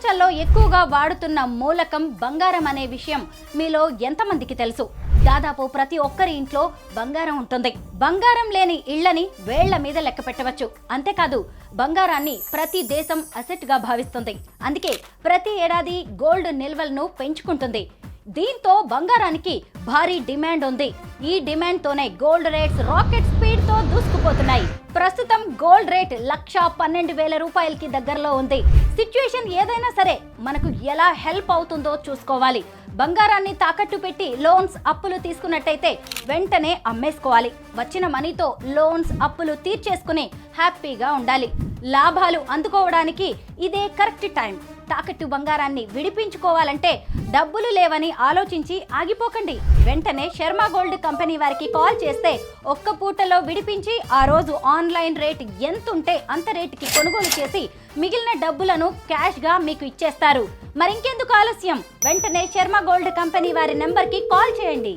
ప్రపంచంలో ఎక్కువగా వాడుతున్న మూలకం బంగారం అనే విషయం మీలో ఎంతమందికి తెలుసు? దాదాపు ప్రతి ఒక్కరి ఇంట్లో బంగారం ఉంటుంది. బంగారం లేని ఇళ్లని వేళ్ల మీద లెక్క పెట్టవచ్చు. అంతేకాదు, బంగారాన్ని ప్రతి దేశం అసెట్ గా భావిస్తుంది. అందుకే ప్రతి ఏడాది గోల్డ్ నిల్వలను పెంచుకుంటుంది. దీంతో బంగారానికి భారీ డిమాండ్ ఉంది. ఈ డిమాండ్ తోనే గోల్డ్ రేట్స్ రాకెట్ స్పీడ్ తో దూసుకుపోతున్నాయి. ప్రస్తుతం గోల్డ్ రేట్ 1,12,000 రూపాయలకి దగ్గరలో ఉంది. సిచ్యుయేషన్ ఏదైనా సరే మనకు ఎలా హెల్ప్ అవుతుందో చూసుకోవాలి. బంగారాన్ని తాకట్టు పెట్టి లోన్స్ అప్పులు తీసుకున్నట్టయితే వెంటనే అమ్మేసుకోవాలి. వచ్చిన మనీతో లోన్స్ అప్పులు తీర్చేసుకుని హ్యాపీగా ఉండాలి. లాభాలు అందుకోవడానికి ఇదే కరెక్ట్ టైం. తాకట్టు బంగారాన్ని విడిపించుకోవాలంటే డబ్బులు లేవని ఆలోచించి ఆగిపోకండి. వెంటనే శర్మ గోల్డ్ కంపెనీ వారికి కాల్ చేస్తే ఒక్క పూటలో విడిపించి ఆ రోజు ఆన్లైన్ రేట్ ఎంతుంటే అంత రేటుకి కొనుగోలు చేసి మిగిలిన డబ్బులను క్యాష్ గా మీకు ఇచ్చేస్తారు. మరింకెందుకు ఆలస్యం? వెంటనే శర్మ గోల్డ్ కంపెనీ వారి నెంబర్కి కాల్ చేయండి.